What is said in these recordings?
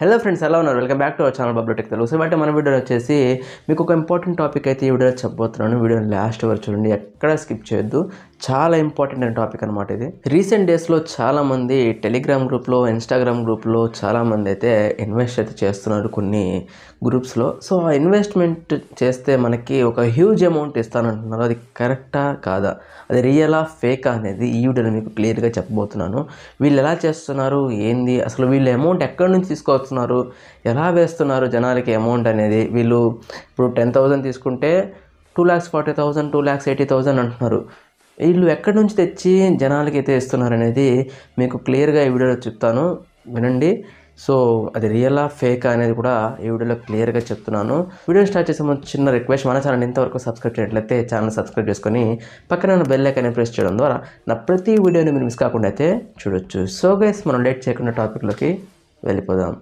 Hello friends, ఎలా ఉన్నారు? Welcome back to our channel Bablu tech Telugu. So బట్టి మన వీడియోలో వచ్చేసి మీకు ఒక ఇంపార్టెంట్ టాపిక్ అయితే ఈ వీడియోలో చెప్పబోతున్నాను. వీడియోని లాస్ట్ వరకు చూడండి, ఎక్కడ స్కిప్ చేయొద్దు. చాలా ఇంపార్టెంట్ అయిన టాపిక్ అనమాట ఇది. రీసెంట్ డేస్లో చాలామంది టెలిగ్రామ్ గ్రూప్లో, ఇన్స్టాగ్రామ్ గ్రూప్లో చాలామంది అయితే ఇన్వెస్ట్ అయితే చేస్తున్నారు కొన్ని గ్రూప్స్లో. సో ఆ ఇన్వెస్ట్మెంట్ చేస్తే మనకి ఒక హ్యూజ్ అమౌంట్ ఇస్తానంటున్నారు. అది కరెక్టా కాదా, అది రియలా ఫేకా అనేది ఈ వీడియోలో మీకు క్లియర్గా చెప్పబోతున్నాను. వీళ్ళు ఎలా చేస్తున్నారు, ఏంది అసలు, వీళ్ళు అమౌంట్ ఎక్కడి నుంచి తీసుకొస్తున్నారు, ఎలా వేస్తున్నారు జనాలకి అమౌంట్ అనేది. వీళ్ళు ఇప్పుడు 10,000 తీసుకుంటే 2,40,000, 2,80,000 అంటున్నారు. వీళ్ళు ఎక్కడి నుంచి తెచ్చి జనాలకి అయితే ఇస్తున్నారు అనేది మీకు క్లియర్గా ఈ వీడియోలో చెప్తాను, వినండి. సో అది రియలా ఫేకా అనేది కూడా ఈ వీడియోలో క్లియర్గా చెప్తున్నాను. వీడియో స్టార్ట్ చేసే ముందు చిన్న రిక్వెస్ట్, మన ఛానల్ ఇంతవరకు సబ్స్క్రైబ్ చేయట్లయితే ఛానల్ సబ్స్క్రైబ్ చేసుకొని పక్కన బెల్ ఐకాన్ ప్రెస్ చేయడం ద్వారా నా ప్రతి వీడియోని మీరు మిస్ కాకుండా అయితే చూడొచ్చు. సో గైస్, మనం లేట్ చేయకుండా టాపిక్లోకి వెళ్ళిపోదాం.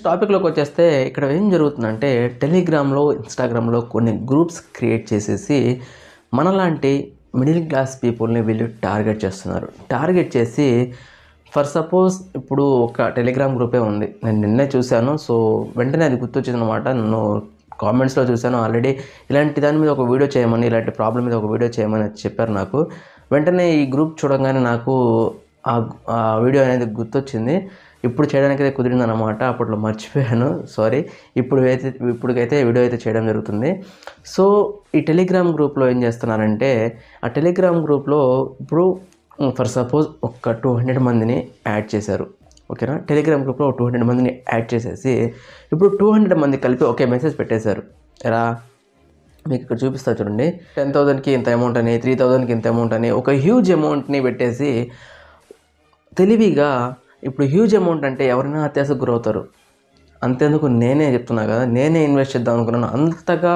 టాపిక్లోకి వచ్చేస్తే ఇక్కడ ఏం జరుగుతుందంటే, టెలిగ్రామ్లో, ఇన్స్టాగ్రామ్లో కొన్ని గ్రూప్స్ క్రియేట్ చేసేసి మనలాంటి మిడిల్ క్లాస్ పీపుల్ని వీళ్ళు టార్గెట్ చేస్తున్నారు. టార్గెట్ చేసి ఫర్ సపోజ్ ఇప్పుడు ఒక టెలిగ్రామ్ గ్రూపే ఉంది, నేను నిన్నే చూశాను. సో వెంటనే అది గుర్తొచ్చింది అనమాట. నేను కామెంట్స్లో చూశాను ఆల్రెడీ, ఇలాంటి దాని మీద ఒక వీడియో చేయమని, ఇలాంటి ప్రాబ్లం మీద ఒక వీడియో చేయమని చెప్పారు నాకు. వెంటనే ఈ గ్రూప్ చూడగానే నాకు ఆ వీడియో అనేది గుర్తొచ్చింది. ఇప్పుడు చేయడానికి అయితే కుదిరిందనమాట, అప్పట్లో మర్చిపోయాను, సారీ. ఇప్పటికైతే వీడియో అయితే చేయడం జరుగుతుంది. సో ఈ టెలిగ్రామ్ గ్రూప్లో ఏం చేస్తున్నారంటే, ఆ టెలిగ్రామ్ గ్రూప్లో ఇప్పుడు ఫర్ సపోజ్ ఒక 200 మందిని యాడ్ చేశారు, ఓకేనా. టెలిగ్రామ్ గ్రూప్లో 200 మందిని యాడ్ చేసేసి ఇప్పుడు 200 మంది కలిపి ఒకే మెసేజ్ పెట్టేశారు. ఎలా మీకు ఇక్కడ చూపిస్తా చూడండి. 10,000కి ఇంత అమౌంట్ అని, 3,000కి ఇంత అమౌంట్ అని ఒక హ్యూజ్ అమౌంట్ని పెట్టేసి తెలివిగా, ఇప్పుడు హ్యూజ్ అమౌంట్ అంటే ఎవరైనా అత్యాశకు గురవుతారు. అంతేందుకు నేనే చెప్తున్నా కదా, నేనే ఇన్వెస్ట్ చేద్దాం అనుకున్నాను. అంతగా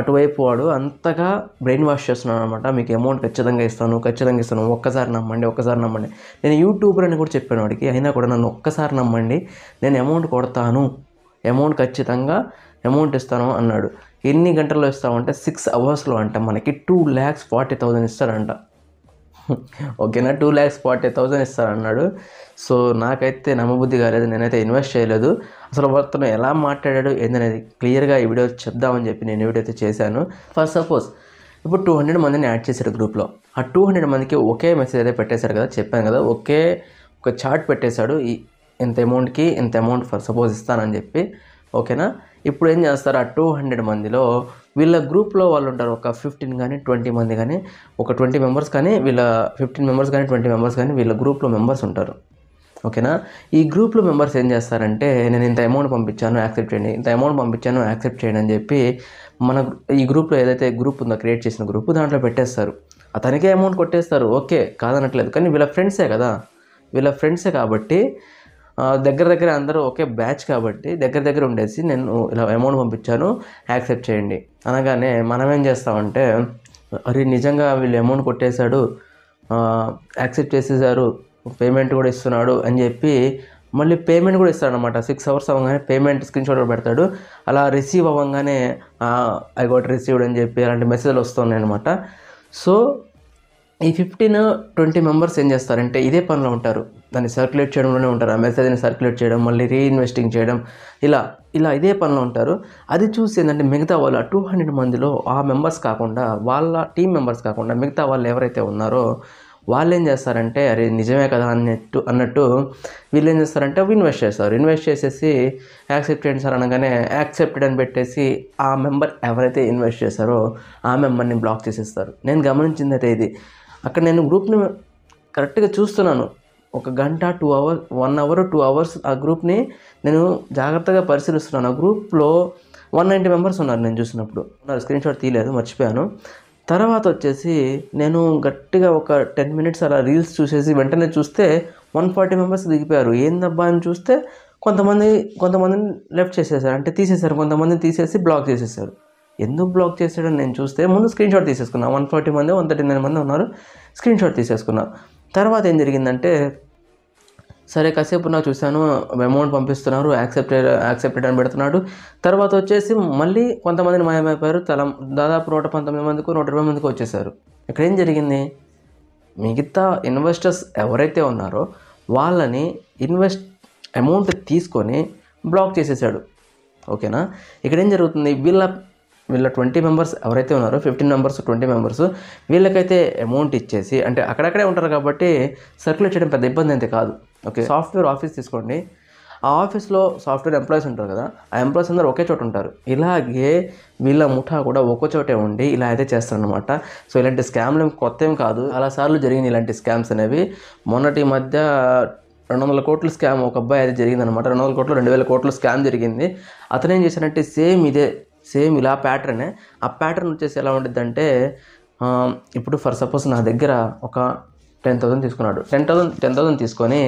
అటువైపు వాడు అంతగా బ్రెయిన్ వాష్ చేస్తున్నాను అనమాట. మీకు అమౌంట్ ఖచ్చితంగా ఇస్తాను, ఒక్కసారి నమ్మండి. నేను యూట్యూబర్ అని కూడా చెప్పాను వాడికి, అయినా కూడా నన్ను ఒక్కసారి నమ్మండి, నేను అమౌంట్ కొడతాను, అమౌంట్ ఖచ్చితంగా అమౌంట్ ఇస్తాను అన్నాడు. ఎన్ని గంటల్లో ఇస్తామంటే 6 అవర్స్లో అంట మనకి 2,40,000 ఇస్తాడంట, ఓకేనా. 2,40,000 ఇస్తారన్నాడు. సో నాకైతే నమ్మబుద్ధి కాలేదు, నేనైతే ఇన్వెస్ట్ చేయలేదు. అసలు అతను ఎలా మాట్లాడాడు ఏందనేది క్లియర్గా ఈ వీడియో చెప్దామని చెప్పి నేను వీడియో అయితే చేశాను. ఫర్ సపోజ్ ఇప్పుడు 200 మందిని యాడ్ చేశారు గ్రూప్లో. ఆ 200 మందికి ఒకే మెసేజ్ అయితే పెట్టేశారు కదా, చెప్పాను కదా, ఒక చార్ట్ పెట్టేశాడు. ఇంత అమౌంట్కి ఇంత అమౌంట్ ఫర్ సపోజ్ ఇస్తానని చెప్పి, ఓకేనా. ఇప్పుడు ఏం చేస్తారు, ఆ 200 మందిలో వీళ్ళ గ్రూప్లో వాళ్ళు ఉంటారు, ఒక 15 కానీ 20 మంది కానీ, ఒక 20 మెంబర్స్ కానీ, వీళ్ళ 15 మెంబర్స్ కానీ 20 మెంబర్స్ కానీ వీళ్ళ గ్రూప్లో మెంబర్స్ ఉంటారు, ఓకేనా. ఈ గ్రూప్లో మెంబర్స్ ఏం చేస్తారంటే, నేను ఇంత అమౌంట్ పంపించాను యాక్సెప్ట్ చేయండి, ఇంత అమౌంట్ పంపించాను యాక్సెప్ట్ చేయండి అని చెప్పి మన ఈ గ్రూప్లో ఏదైతే గ్రూప్ ఉందో, క్రియేట్ చేసిన గ్రూప్, దాంట్లో పెట్టేస్తారు. అతనికే అమౌంట్ కొట్టేస్తారు, ఓకే కాదనట్లేదు. కానీ వీళ్ళ ఫ్రెండ్సే కదా, కాబట్టి దగ్గర అందరూ ఒకే బ్యాచ్ కాబట్టి దగ్గర ఉండేసి, నేను ఇలా అమౌంట్ పంపించాను యాక్సెప్ట్ చేయండి అనగానే మనం ఏం చేస్తామంటే, అరే నిజంగా వీళ్ళు అమౌంట్ కొట్టేశాడు, యాక్సెప్ట్ చేసేసారు, పేమెంట్ కూడా ఇస్తున్నాడు అని చెప్పి మళ్ళీ పేమెంట్ కూడా ఇస్తాడనమాట. 6 అవర్స్ అవ్వగానే పేమెంట్ స్క్రీన్ షాట్ పెడతాడు. అలా రిసీవ్ అవ్వగానే ఐ గోట్ రిసీవ్డ్ అని చెప్పి అలాంటి మెసేజ్లు వస్తున్నాయి అనమాట. సో ఈ 15-20 మెంబర్స్ ఏం చేస్తారంటే ఇదే పనిలో ఉంటారు, దాన్ని సర్క్యులేట్ చేయడంలోనే ఉంటారు. ఆ మెసేజ్ని సర్క్యులేట్ చేయడం, మళ్ళీ రీఇన్వెస్టింగ్ చేయడం, ఇలా ఇదే పనిలో ఉంటారు. అది చూసి ఏంటంటే మిగతా వాళ్ళు 200 మందిలో ఆ మెంబర్స్ కాకుండా, వాళ్ళ టీం మెంబర్స్ కాకుండా మిగతా వాళ్ళు ఎవరైతే ఉన్నారో వాళ్ళు ఏం చేస్తారంటే, అరే నిజమే కదా అన్నట్టు వీళ్ళు ఏం చేస్తారంటే ఇన్వెస్ట్ చేస్తారు. ఇన్వెస్ట్ చేసేసి యాక్సెప్ట్ చేయండి సార్ అనగానే యాక్సెప్టెడ్ అని పెట్టేసి ఆ మెంబర్ ఎవరైతే ఇన్వెస్ట్ చేస్తారో ఆ మెంబర్ని బ్లాక్ చేసేస్తారు. నేను గమనించింది అయితే ఇది. అక్కడ నేను గ్రూప్ని కరెక్ట్గా చూస్తున్నాను, 1 గంట 2 అవర్స్ 1 అవర్ 2 అవర్స్ ఆ గ్రూప్ని నేను జాగ్రత్తగా పరిశీలిస్తున్నాను. ఆ గ్రూప్లో 190 మెంబర్స్ ఉన్నారు నేను చూసినప్పుడు. స్క్రీన్ షాట్ తీయలేదు, మర్చిపోయాను. తర్వాత వచ్చేసి నేను గట్టిగా ఒక 10 మినిట్స్ అలా రీల్స్ చూసేసి వెంటనే చూస్తే 140 మెంబర్స్ దిగిపోయారు. ఏందబ్బా అని చూస్తే కొంతమందిని లెఫ్ట్ చేసేసారు, అంటే తీసేశారు. కొంతమందిని తీసేసి బ్లాక్ చేసేసారు. ఎందుకు బ్లాక్ చేసాడని నేను చూస్తే ముందు స్క్రీన్ షాట్ తీసేసుకున్నా. 140 మంది 139 మంది ఉన్నారు, స్క్రీన్ షాట్ తీసేసుకున్నా. తర్వాత ఏం జరిగిందంటే, సరే కాసేపు నాకు చూశాను, అమౌంట్ పంపిస్తున్నారు, యాక్సెప్టెడ్ అని పెడుతున్నాడు. తర్వాత వచ్చేసి మళ్ళీ కొంతమందిని మాయమైపోయారు. దాదాపు 119 మందికి 120 మందికి వచ్చేసారు. ఇక్కడ ఏం జరిగింది, మిగతా ఇన్వెస్టర్స్ ఎవరైతే ఉన్నారో వాళ్ళని అమౌంట్ తీసుకొని బ్లాక్ చేసేసాడు. ఓకేనా. ఇక్కడ ఏం జరుగుతుంది, వీళ్ళ 20 మెంబర్స్ ఎవరైతే ఉన్నారో 15 మెంబర్స్ 20 మెంబర్స్ వీళ్ళకైతే అమౌంట్ ఇచ్చేసి, అంటే అక్కడక్కడే ఉంటారు కాబట్టి సర్క్యులేట్ చేయడం పెద్ద ఇబ్బంది అయితే కాదు. ఓకే, సాఫ్ట్వేర్ ఆఫీస్ తీసుకోండి. ఆ ఆఫీస్లో సాఫ్ట్వేర్ ఎంప్లాయీస్ ఉంటారు కదా, ఆ ఎంప్లాయీస్ అందరూ ఒకే చోట ఉంటారు. ఇలాగే వీళ్ళ ముఠా కూడా ఒక్కో చోటే ఉండి ఇలా అయితే చేస్తారనమాట. సో ఇలాంటి స్కామ్లు కొత్త ఏం కాదు, చాలాసార్లు జరిగింది ఇలాంటి స్కామ్స్ అనేవి. మొన్నటి మధ్య 200 కోట్ల స్కామ్ ఒక అబ్బాయి అయితే జరిగిందనమాట. 200 కోట్లు 2000 కోట్ల స్కామ్ జరిగింది. అతను ఏం చేశారంటే సేమ్ ఇలా ప్యాటర్నే. ఆ ప్యాటర్న్ వచ్చేసి ఎలా ఉంటుందంటే, ఇప్పుడు ఫర్ సపోజ్ నా దగ్గర ఒక 10,000 తీసుకున్నాడు. 10,000 తీసుకొని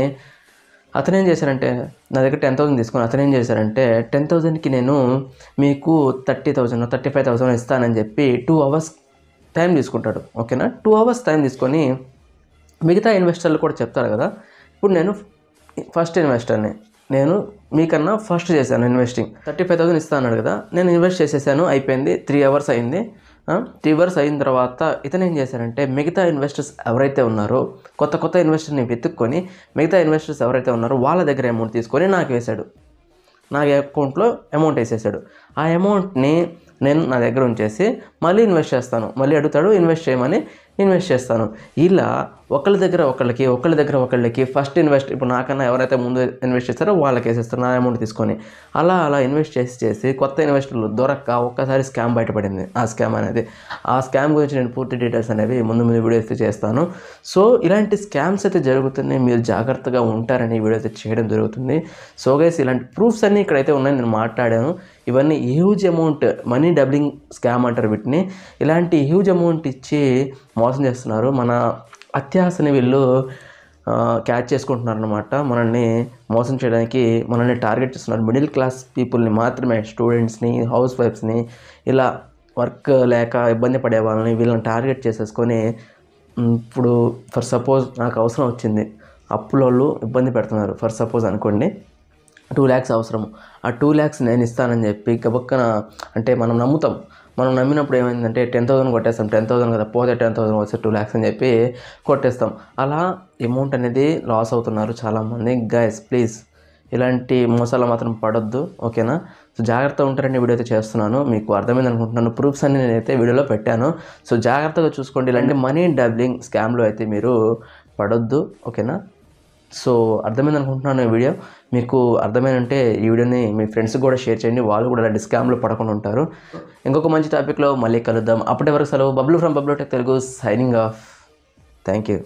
అతను ఏం చేశారంటే, నా దగ్గర 10,000 తీసుకొని అతను ఏం చేశారంటే 10,000కి నేను మీకు 30,000 35,000 ఇస్తానని చెప్పి 2 అవర్స్ టైం తీసుకుంటాడు. ఓకేనా. 2 అవర్స్ టైం తీసుకొని మిగతా ఇన్వెస్టర్లు కూడా చెప్తారు కదా, ఇప్పుడు నేను ఫస్ట్ ఇన్వెస్టర్ని, నేను మీకన్నా ఫస్ట్ చేశాను ఇన్వెస్టింగ్, 35,000 ఇస్తా అన్నాడు కదా, నేను ఇన్వెస్ట్ చేసేసాను, అయిపోయింది. 3 అవర్స్ అయింది. 3 అవర్స్ అయిన తర్వాత ఇతను ఏం చేశారంటే మిగతా ఇన్వెస్టర్స్ ఎవరైతే ఉన్నారో కొత్త ఇన్వెస్టర్ని వెతుక్కొని మిగతా ఇన్వెస్టర్స్ ఎవరైతే ఉన్నారో వాళ్ళ దగ్గర అమౌంట్ తీసుకొని నాకు వేశాడు. నా అకౌంట్లో అమౌంట్ వేసేసాడు. ఆ అమౌంట్ని నేను నా దగ్గర ఉంచేసి మళ్ళీ ఇన్వెస్ట్ చేస్తాను. మళ్ళీ అడుగుతాడు ఇన్వెస్ట్ చేయమని, ఇన్వెస్ట్ చేస్తాను. ఇలా ఒకళ్ళ దగ్గర ఒకళ్ళకి ఫస్ట్ ఇప్పుడు నాకన్నా ఎవరైతే ముందు ఇన్వెస్ట్ చేస్తారో వాళ్ళకి వేసేస్తారు నా అమౌంట్ తీసుకొని. అలా ఇన్వెస్ట్ చేసి కొత్త ఇన్వెస్టర్లు దొరక్క ఒక్కసారి స్కామ్ బయటపడింది. ఆ స్కామ్ గురించి నేను పూర్తి డీటెయిల్స్ అనేవి ముందు వీడియో అయితే చేస్తాను. సో ఇలాంటి స్కామ్స్ అయితే జరుగుతున్నాయి, మీరు జాగ్రత్తగా ఉంటారని వీడియో అయితే చేయడం జరుగుతుంది. సో గైస్, ఇలాంటి ప్రూఫ్స్ అన్నీ ఇక్కడైతే ఉన్నాయి, నేను మాట్లాడాను. ఇవన్నీ huge amount, money doubling scam అంటారు వీటిని. ఇలాంటి హ్యూజ్ అమౌంట్ ఇచ్చి మోసం చేస్తున్నారు. మన అత్యాశని వీళ్ళు క్యాచ్ చేసుకుంటున్నారు అనమాట. మనల్ని మోసం చేయడానికి మనల్ని టార్గెట్ చేస్తున్నారు. మిడిల్ క్లాస్ పీపుల్ని మాత్రమే, స్టూడెంట్స్ని, హౌస్ వైఫ్స్ని, ఇలా వర్క్ లేక ఇబ్బంది పడే వాళ్ళని వీళ్ళని టార్గెట్ చేసేసుకొని, ఇప్పుడు ఫర్ సపోజ్ నాకు అవసరం వచ్చింది, అప్పులోళ్ళు ఇబ్బంది పెడుతున్నారు. ఫర్ సపోజ్ అనుకోండి 2 lakhs అవసరము, ఆ 2 lakhs నేను ఇస్తానని చెప్పి గబక్కన, అంటే మనం నమ్మినప్పుడు ఏమైందంటే 10,000 కొట్టేస్తాం. 10,000 కదా పోతే 10,000 వస్తే 2 lakhs అని చెప్పి కొట్టేస్తాం. అలా అమౌంట్ అనేది లాస్ అవుతున్నారు చాలామంది. గైస్ ప్లీజ్ ఇలాంటి మోసాలు మాత్రం పడొద్దు. ఓకేనా. సో జాగ్రత్తగా ఉంటారని వీడియో అయితే చేస్తున్నాను. మీకు అర్థమైంది అనుకుంటున్నాను. ప్రూఫ్స్ అన్ని నేనైతే వీడియోలో పెట్టాను. సో జాగ్రత్తగా చూసుకోండి. ఇలాంటి మనీ డబ్లింగ్ స్కామ్లో అయితే మీరు పడొద్దు. ఓకేనా. సో అర్థమైంది అనుకుంటున్నాను. ఈ వీడియో మీకు అర్థమైనంటే ఈ వీడియోని మీ ఫ్రెండ్స్కి కూడా షేర్ చేయండి, వాళ్ళు కూడా ఇలాంటి స్కామ్లో పడకుండా ఉంటారు. ఇంకొక మంచి టాపిక్లో మళ్ళీ కలుద్దాం. అప్పటి వరకు సెలవు. Bablu from Bablu tech Telugu signing off. Thank you.